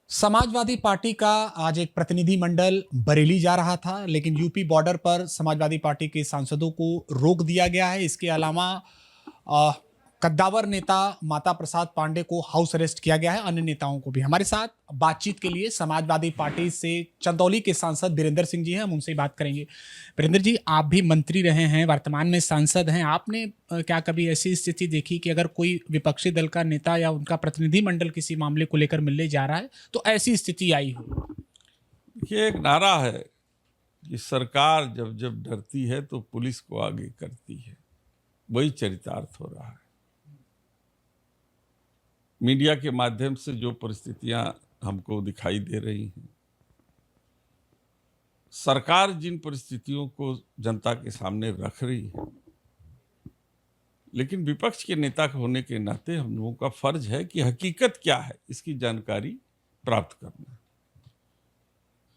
Samajwadi party का आज एक प्रतिनिधिमंडल बरेली जा रहा था, लेकिन यूपी बॉर्डर पर समाजवादी पार्टी के सांसदों को रोक दिया गया है। इसके अलावा अ, कद्दावर नेता माता प्रसाद पांडे को हाउस अरेस्ट किया गया है, अन्य नेताओं को भी। हमारे साथ बातचीत के लिए समाजवादी पार्टी से चंदौली के सांसद बीरेंद्र सिंह जी हैं, हम उनसे बात करेंगे। बीरेंद्र जी, आप भी मंत्री रहे हैं, वर्तमान में सांसद हैं। आपने क्या कभी ऐसी स्थिति देखी कि अगर कोई विपक्षी दल का नेता या उनका प्रतिनिधिमंडल किसी मामले को लेकर मिलने जा रहा है तो ऐसी स्थिति आई हो? ये एक नारा है कि सरकार जब जब डरती है तो पुलिस को आगे करती है, वही चरितार्थ हो रहा है। मीडिया के माध्यम से जो परिस्थितियां हमको दिखाई दे रही हैं, सरकार जिन परिस्थितियों को जनता के सामने रख रही है, लेकिन विपक्ष के नेता होने के नाते हम लोगों का फर्ज है कि हकीकत क्या है इसकी जानकारी प्राप्त करना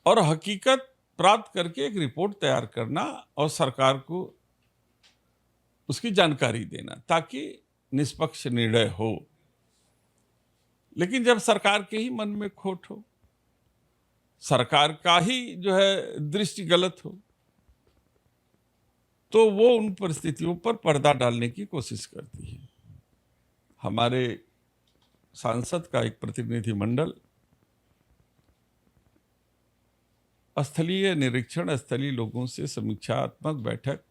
और हकीकत प्राप्त करके एक रिपोर्ट तैयार करना और सरकार को उसकी जानकारी देना ताकि निष्पक्ष निर्णय हो। लेकिन जब सरकार के ही मन में खोट हो, सरकार का ही जो है दृष्टि गलत हो, तो वो उन परिस्थितियों पर पर्दा डालने की कोशिश करती है। हमारे सांसद का एक प्रतिनिधिमंडल स्थलीय निरीक्षण, स्थलीय लोगों से समीक्षात्मक बैठक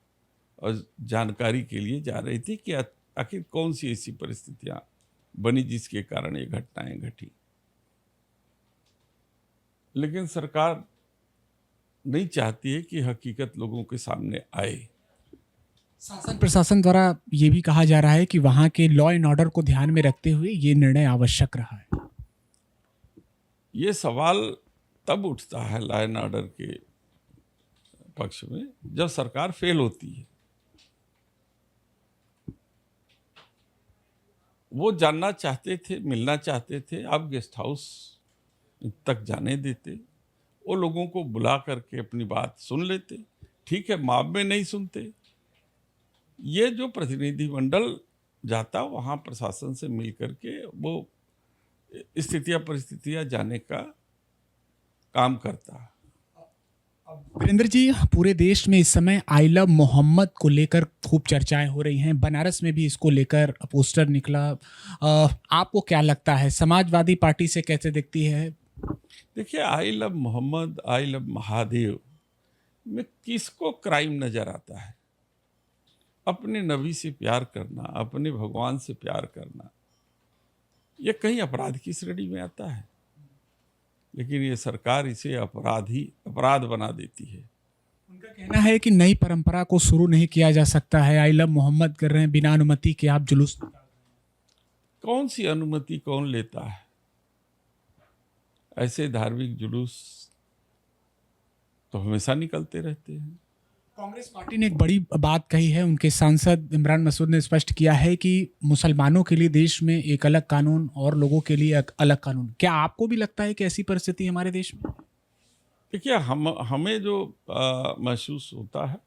और जानकारी के लिए जा रही थी कि आखिर कौन सी ऐसी परिस्थितियां बनी जिसके कारण ये घटनाएं घटी। लेकिन सरकार नहीं चाहती है कि हकीकत लोगों के सामने आए। शासन प्रशासन द्वारा ये भी कहा जा रहा है कि वहां के लॉ एंड ऑर्डर को ध्यान में रखते हुए ये निर्णय आवश्यक रहा है। ये सवाल तब उठता है लॉ एंड ऑर्डर के पक्ष में जब सरकार फेल होती है। वो जानना चाहते थे, मिलना चाहते थे, आप गेस्ट हाउस तक जाने देते, वो लोगों को बुला करके अपनी बात सुन लेते। ठीक है, माप में नहीं सुनते। ये जो प्रतिनिधिमंडल जाता वहाँ प्रशासन से मिल करके वो परिस्थितियाँ जानने का काम करता। वीरेंद्र जी, पूरे देश में इस समय आई लव मोहम्मद को लेकर खूब चर्चाएं हो रही हैं। बनारस में भी इसको लेकर पोस्टर निकला। आपको क्या लगता है, समाजवादी पार्टी से कैसे दिखती है? देखिए, I love Mohammad, I love Mahadev में किसको क्राइम नजर आता है? अपने नबी से प्यार करना, अपने भगवान से प्यार करना, यह कहीं अपराध की श्रेणी में आता है? लेकिन ये सरकार इसे अपराध बना देती है। उनका कहना है कि नई परंपरा को शुरू नहीं किया जा सकता है। आई लव मोहम्मद कर रहे हैं बिना अनुमति के, आप जुलूस निकाल रहे हैं। कौन सी अनुमति कौन लेता है? ऐसे धार्मिक जुलूस तो हमेशा निकलते रहते हैं। कांग्रेस पार्टी ने एक बड़ी बात कही है। उनके सांसद इमरान मसूद ने स्पष्ट किया है कि मुसलमानों के लिए देश में एक अलग कानून और लोगों के लिए एक अलग कानून। क्या आपको भी लगता है कि ऐसी परिस्थिति हमारे देश में? देखिए, हमें जो महसूस होता है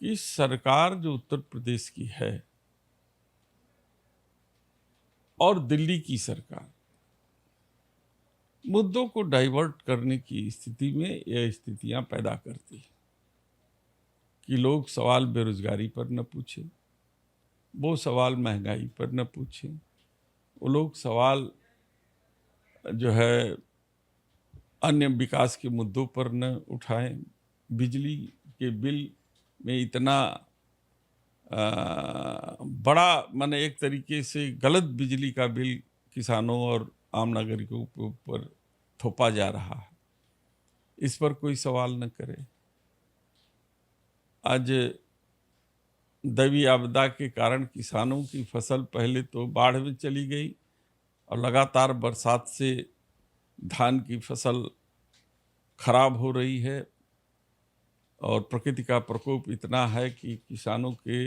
कि सरकार जो उत्तर प्रदेश की है और दिल्ली की सरकार मुद्दों को डाइवर्ट करने की स्थिति में यह स्थितियां पैदा करती है कि लोग सवाल बेरोजगारी पर न पूछें, वो सवाल महंगाई पर न पूछें, वो लोग सवाल जो है अन्य विकास के मुद्दों पर न उठाएं। बिजली के बिल में इतना बड़ा, माने एक तरीके से गलत बिजली का बिल किसानों और आम नागरिकों के ऊपर थोपा जा रहा है, इस पर कोई सवाल न करे। आज दैवीय आपदा के कारण किसानों की फसल पहले तो बाढ़ में चली गई और लगातार बरसात से धान की फसल खराब हो रही है और प्रकृति का प्रकोप इतना है कि किसानों के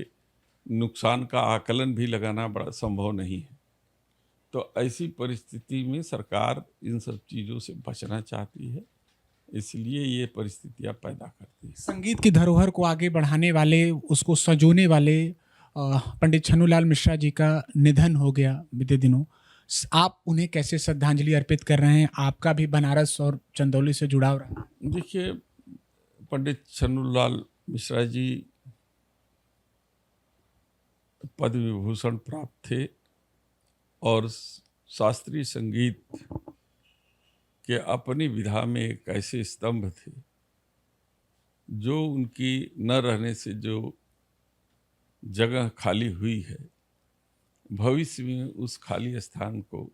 नुकसान का आकलन भी लगाना बड़ा संभव नहीं है। तो ऐसी परिस्थिति में सरकार इन सब चीज़ों से बचना चाहती है, इसलिए ये परिस्थितियां पैदा करती है। संगीत की धरोहर को आगे बढ़ाने वाले, उसको संजोने वाले पंडित छन्नूलाल मिश्रा जी का निधन हो गया बीते दिनों। आप उन्हें कैसे श्रद्धांजलि अर्पित कर रहे हैं? आपका भी बनारस और चंदौली से जुड़ाव रहा है। देखिए, पंडित छन्नूलाल मिश्रा जी पद्म विभूषण प्राप्त थे और शास्त्रीय संगीत के अपनी विधा में एक ऐसे स्तंभ थे जो उनकी न रहने से जो जगह खाली हुई है, भविष्य में उस खाली स्थान को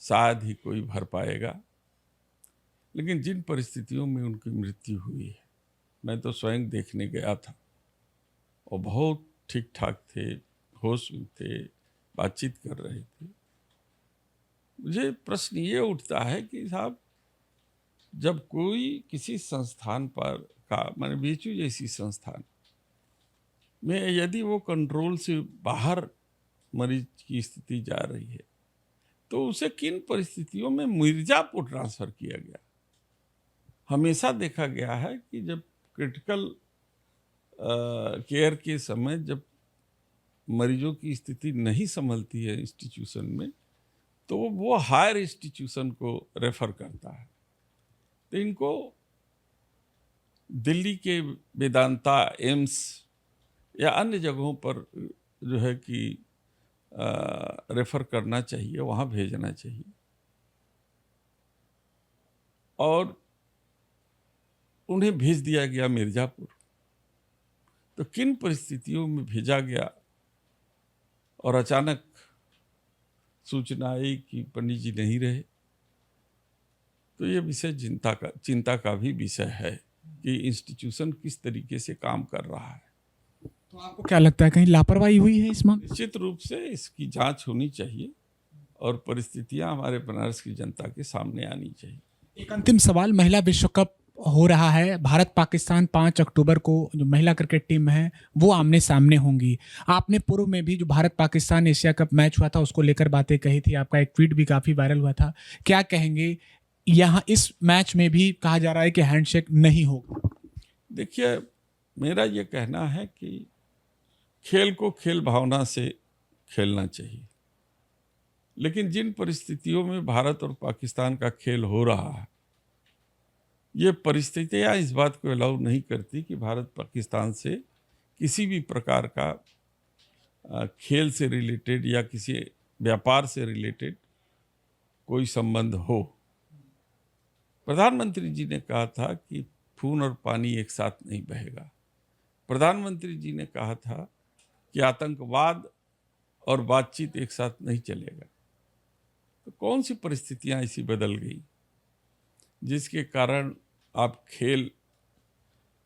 शायद ही कोई भर पाएगा। लेकिन जिन परिस्थितियों में उनकी मृत्यु हुई है, मैं तो स्वयं देखने गया था और बहुत ठीक ठाक थे, होश में थे, बातचीत कर रहे थे। मुझे प्रश्न ये उठता है कि साहब, जब कोई किसी संस्थान पर का माने बीएचयू जैसी संस्थान में यदि वो कंट्रोल से बाहर मरीज की स्थिति जा रही है, तो उसे किन परिस्थितियों में मिर्जापुर ट्रांसफर किया गया? हमेशा देखा गया है कि जब क्रिटिकल केयर के समय जब मरीजों की स्थिति नहीं संभलती है इंस्टीट्यूशन में, तो वो हायर इंस्टीट्यूशन को रेफर करता है। तो इनको दिल्ली के वेदांता, एम्स या अन्य जगहों पर जो है कि रेफर करना चाहिए, वहाँ भेजना चाहिए। और उन्हें भेज दिया गया मिर्जापुर। तो किन परिस्थितियों में भेजा गया और अचानक सूचना आई कि पंडित जी नहीं रहे, तो ये विषय चिंता का भी विषय है कि इंस्टीट्यूशन किस तरीके से काम कर रहा है। तो आपको क्या लगता है, कहीं लापरवाही हुई है इस मामले? निश्चित रूप से इसकी जांच होनी चाहिए और परिस्थितियां हमारे बनारस की जनता के सामने आनी चाहिए। एक अंतिम सवाल, महिला विश्व कप हो रहा है, भारत पाकिस्तान 5 अक्टूबर को जो महिला क्रिकेट टीम है वो आमने सामने होंगी। आपने पूर्व में भी जो Bharat Pakistan Asia cup match हुआ था उसको लेकर बातें कही थी, आपका एक ट्वीट भी काफ़ी वायरल हुआ था। क्या कहेंगे, यहाँ इस मैच में भी कहा जा रहा है कि हैंडशेक नहीं होगा? देखिए, मेरा ये कहना है कि खेल को खेल भावना से खेलना चाहिए, लेकिन जिन परिस्थितियों में भारत और पाकिस्तान का खेल हो रहा है, ये परिस्थितियां इस बात को अलाउ नहीं करती कि भारत पाकिस्तान से किसी भी प्रकार का खेल से रिलेटेड या किसी व्यापार से रिलेटेड कोई संबंध हो। प्रधानमंत्री जी ने कहा था कि खून और पानी एक साथ नहीं बहेगा। प्रधानमंत्री जी ने कहा था कि आतंकवाद और बातचीत एक साथ नहीं चलेगा। तो कौन सी परिस्थितियां ऐसी बदल गई जिसके कारण आप खेल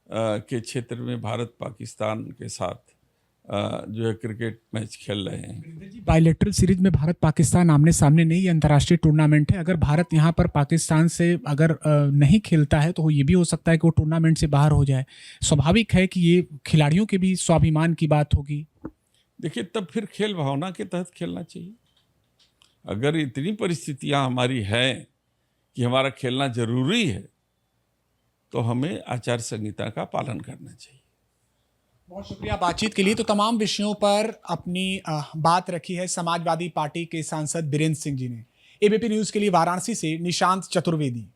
के क्षेत्र में भारत पाकिस्तान के साथ जो है क्रिकेट मैच खेल रहे हैं? बायलैटरल सीरीज में भारत पाकिस्तान आमने सामने नहीं, ये अंतर्राष्ट्रीय टूर्नामेंट है। अगर भारत यहाँ पर पाकिस्तान से अगर नहीं खेलता है तो ये भी हो सकता है कि वो टूर्नामेंट से बाहर हो जाए। स्वाभाविक है कि ये खिलाड़ियों के भी स्वाभिमान की बात होगी। देखिए, तब फिर खेल भावना के तहत खेलना चाहिए। अगर इतनी परिस्थितियां हमारी हैं कि हमारा खेलना जरूरी है, तो हमें आचार संहिता का पालन करना चाहिए। बहुत शुक्रिया बातचीत के लिए। तो तमाम विषयों पर अपनी बात रखी है समाजवादी पार्टी के सांसद बीरेंद्र सिंह जी ने। एबीपी न्यूज के लिए वाराणसी से निशांत चतुर्वेदी।